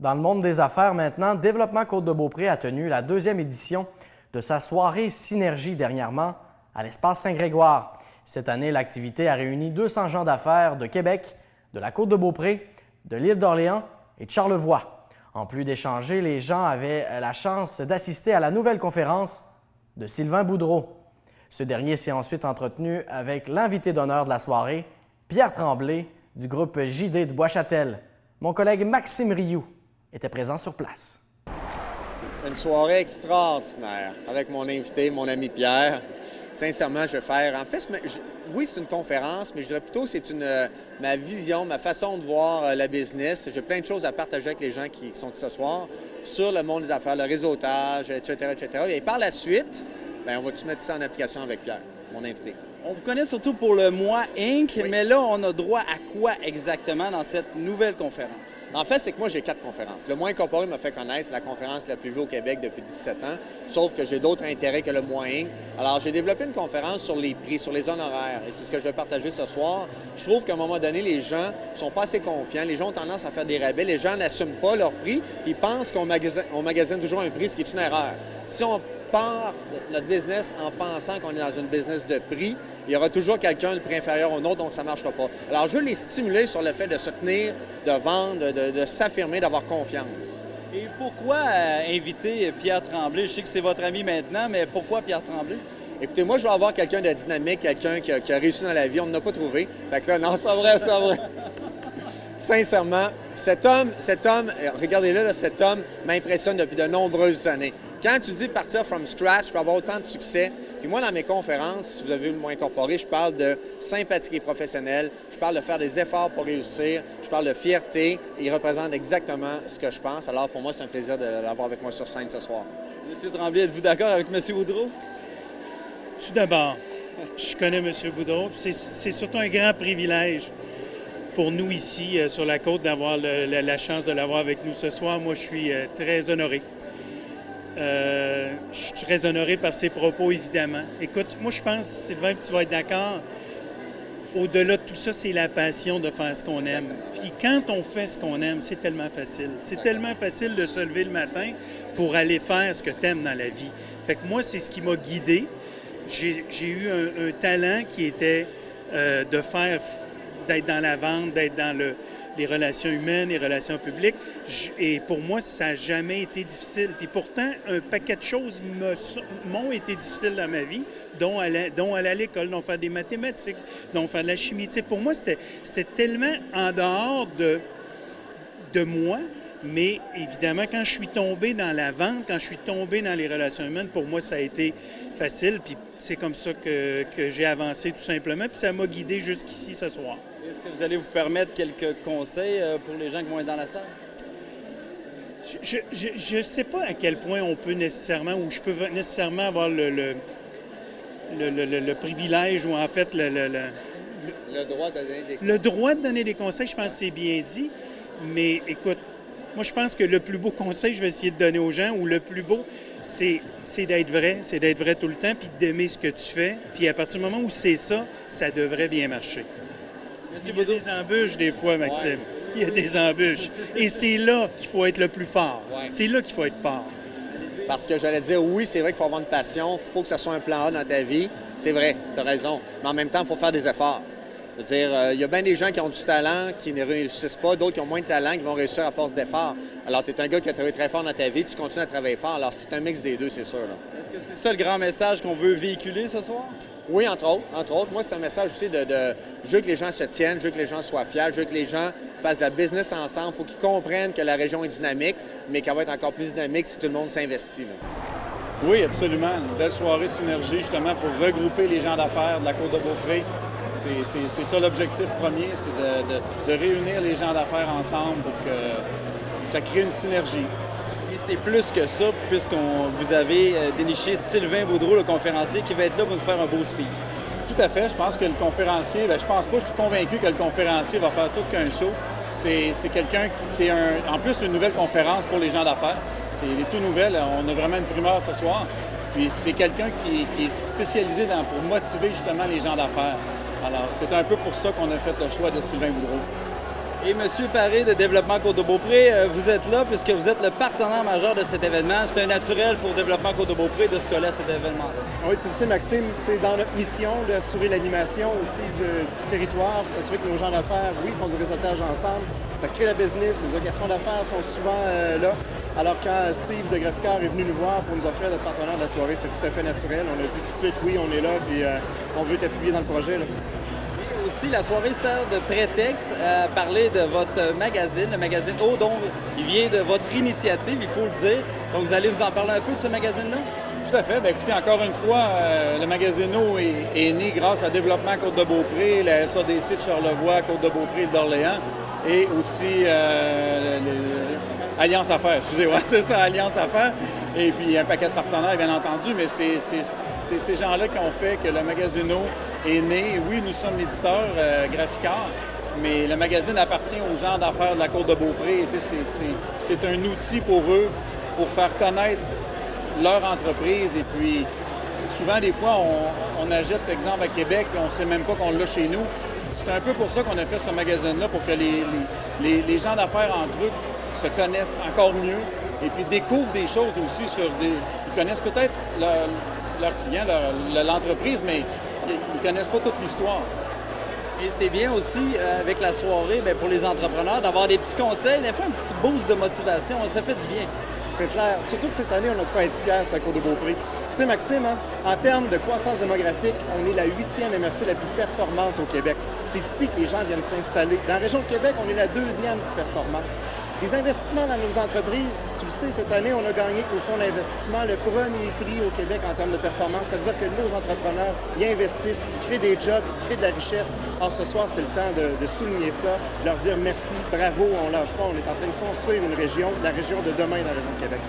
Dans le monde des affaires maintenant, Développement Côte-de-Beaupré a tenu la deuxième édition de sa soirée Synergie dernièrement à l'Espace Saint-Grégoire. Cette année, l'activité a réuni 200 gens d'affaires de Québec, de la Côte-de-Beaupré, de l'île d'Orléans et de Charlevoix. En plus d'échanger, les gens avaient la chance d'assister à la nouvelle conférence de Sylvain Boudreau. Ce dernier s'est ensuite entretenu avec l'invité d'honneur de la soirée, Pierre Tremblay, du groupe JD de Bois-Châtel. Mon collègue Maxime Rioux était présent sur place. Une soirée extraordinaire avec mon invité, mon ami Pierre. Sincèrement, je vais faire... En fait, oui, c'est une conférence, mais je dirais plutôt que c'est ma vision, ma façon de voir la business. J'ai plein de choses à partager avec les gens qui sont ici ce soir sur le monde des affaires, le réseautage, etc., etc. Et par la suite, bien, on va tout mettre ça en application avec Pierre, mon invité. On vous connaît surtout pour le mois Inc., oui. Mais là, on a droit à quoi exactement dans cette nouvelle conférence? En fait, c'est que moi, j'ai 4 conférences. Le mois incorporé m'a fait connaître, c'est la conférence la plus vue au Québec depuis 17 ans, sauf que j'ai d'autres intérêts que le mois Inc. Alors, j'ai développé une conférence sur les prix, sur les honoraires, et c'est ce que je vais partager ce soir. Je trouve qu'à un moment donné, les gens sont pas assez confiants, les gens ont tendance à faire des rabais, les gens n'assument pas leur prix, ils pensent qu'on magasine toujours un prix, ce qui est une erreur. Si on part notre business en pensant qu'on est dans une business de prix, il y aura toujours quelqu'un de prix inférieur au nôtre, donc ça ne marchera pas. Alors, je veux les stimuler sur le fait de se tenir, de vendre, de s'affirmer, d'avoir confiance. Et pourquoi inviter Pierre Tremblay? Je sais que c'est votre ami maintenant, mais pourquoi Pierre Tremblay? Écoutez, moi, je veux avoir quelqu'un de dynamique, quelqu'un qui a réussi dans la vie. On n'en a pas trouvé. Fait que là, non, c'est pas vrai, c'est pas vrai. Sincèrement, cet homme, regardez-le, là, cet homme m'impressionne depuis de nombreuses années. Quand tu dis partir from scratch, tu peux avoir autant de succès. Puis moi, dans mes conférences, si vous avez vu le mot incorporé, je parle de sympathie professionnelle, je parle de faire des efforts pour réussir, je parle de fierté. Il représente exactement ce que je pense. Alors pour moi, c'est un plaisir de l'avoir avec moi sur scène ce soir. Monsieur Tremblay, êtes-vous d'accord avec M. Boudreau? Tout d'abord, je connais M. Boudreau. C'est surtout un grand privilège pour nous ici sur la côte d'avoir la chance de l'avoir avec nous ce soir. Moi, je suis très honoré. Je suis très honoré par ses propos, évidemment. Écoute, moi, je pense, Sylvain, tu vas être d'accord, au-delà de tout ça, c'est la passion de faire ce qu'on aime. Puis quand on fait ce qu'on aime, c'est tellement facile. C'est tellement facile de se lever le matin pour aller faire ce que tu aimes dans la vie. Fait que moi, c'est ce qui m'a guidé. J'ai eu un talent qui était d'être dans la vente, d'être dans les relations humaines, les relations publiques. Et pour moi, ça n'a jamais été difficile. Puis pourtant, un paquet de choses m'ont été difficiles dans ma vie, dont aller à l'école, dont faire des mathématiques, dont faire de la chimie. Tu sais, pour moi, c'était tellement en dehors de moi. Mais évidemment, quand je suis tombé dans la vente, quand je suis tombé dans les relations humaines, pour moi, ça a été facile. Puis c'est comme ça que j'ai avancé tout simplement. Puis ça m'a guidé jusqu'ici ce soir. Est-ce que vous allez vous permettre quelques conseils pour les gens qui vont être dans la salle? Je ne sais pas à quel point on peut nécessairement, ou je peux nécessairement avoir le privilège, ou en fait le droit de donner des conseils. Le droit de donner des conseils, je pense que c'est bien dit. Mais écoute, moi, je pense que le plus beau conseil que je vais essayer de donner aux gens, ou le plus beau, c'est d'être vrai. C'est d'être vrai tout le temps, puis d'aimer ce que tu fais. Puis à partir du moment où c'est ça, ça devrait bien marcher. Il y a des embûches des fois, Maxime. Ouais. Il y a des embûches. Et c'est là qu'il faut être le plus fort. Ouais. C'est là qu'il faut être fort. Parce que j'allais dire, oui, c'est vrai qu'il faut avoir une passion, il faut que ça soit un plan A dans ta vie. C'est vrai, tu as raison. Mais en même temps, il faut faire des efforts. Je veux dire, il y a bien des gens qui ont du talent, qui ne réussissent pas, d'autres qui ont moins de talent, qui vont réussir à force d'efforts. Alors, tu es un gars qui a travaillé très fort dans ta vie, tu continues à travailler fort. Alors, c'est un mix des deux, c'est sûr. Là. Est-ce que c'est ça le grand message qu'on veut véhiculer ce soir? Oui, entre autres. Moi, c'est un message aussi je veux que les gens se tiennent, je veux que les gens soient fiers, je veux que les gens fassent de la business ensemble. Il faut qu'ils comprennent que la région est dynamique, mais qu'elle va être encore plus dynamique si tout le monde s'investit. Là. Oui, absolument. Une belle soirée synergie, justement, pour regrouper les gens d'affaires de la Côte-de-Beaupré. C'est ça l'objectif premier, c'est de réunir les gens d'affaires ensemble pour que ça crée une synergie. Et c'est plus que ça, vous avez déniché Sylvain Boudreau, le conférencier, qui va être là pour nous faire un beau speech. Tout à fait. Je pense que le conférencier, je suis convaincu que le conférencier va faire tout qu'un show. C'est quelqu'un qui, en plus, une nouvelle conférence pour les gens d'affaires. C'est tout nouvelle. On a vraiment une primeur ce soir. Puis c'est quelqu'un qui est spécialisé pour motiver justement les gens d'affaires. Alors, c'est un peu pour ça qu'on a fait le choix de Sylvain Boudreau. Et M. Paré de Développement Côte-de-Beaupré, vous êtes là puisque vous êtes le partenaire majeur de cet événement. C'est un naturel pour Développement Côte-de-Beaupré de se coller à cet événement-là. Oui, tu le sais, Maxime, c'est dans notre mission d'assurer l'animation aussi du territoire, pour s'assurer que nos gens d'affaires, oui, font du réseautage ensemble. Ça crée la business, les occasions d'affaires sont souvent là. Alors quand Steve de Graphicar est venu nous voir pour nous offrir notre partenaire de la soirée, c'est tout à fait naturel. On a dit tout de suite, oui, on est là, puis on veut t'appuyer dans le projet, là. Aussi, la soirée sert de prétexte à parler de votre magazine, le magazine O, dont il vient de votre initiative, il faut le dire. Donc, vous allez nous en parler un peu de ce magazine-là? Tout à fait. Bien, écoutez, encore une fois, le Magazino est né grâce à Développement Côte-de-Beaupré, la SADC de Charlevoix, Côte-de-Beaupré et d'Orléans, et aussi Alliance Affaires, excusez-moi, c'est ça, Alliance Affaires, et puis un paquet de partenaires, bien entendu, mais c'est ces gens-là qui ont fait que le Magazino est né. Oui, nous sommes l'éditeur Graphicar, mais le magazine appartient aux gens d'affaires de la Côte-de-Beaupré. C'est un outil pour eux, pour faire connaître leur entreprise. Et puis, souvent, des fois, on achète, par exemple, à Québec, et on ne sait même pas qu'on l'a chez nous. C'est un peu pour ça qu'on a fait ce magazine-là, pour que les gens d'affaires entre eux se connaissent encore mieux et puis découvrent des choses aussi sur des... Ils connaissent peut-être leurs clients, l'entreprise, mais ils connaissent pas toute l'histoire. Et c'est bien aussi, avec la soirée, bien, pour les entrepreneurs, d'avoir des petits conseils, des fois un petit boost de motivation, ça fait du bien. C'est clair. Surtout que cette année, on n'a pas à être fiers sur la Côte-de-Beaupré. Tu sais, Maxime, hein, en termes de croissance démographique, on est la 8e MRC la plus performante au Québec. C'est ici que les gens viennent s'installer. Dans la région de Québec, on est la 2e plus performante. Les investissements dans nos entreprises, tu le sais, cette année, on a gagné avec nos fonds d'investissement le premier prix au Québec en termes de performance. Ça veut dire que nos entrepreneurs y investissent, ils créent des jobs, ils créent de la richesse. Alors ce soir, c'est le temps de souligner ça, leur dire merci, bravo, on lâche pas, on est en train de construire une région, la région de demain, la région de Québec.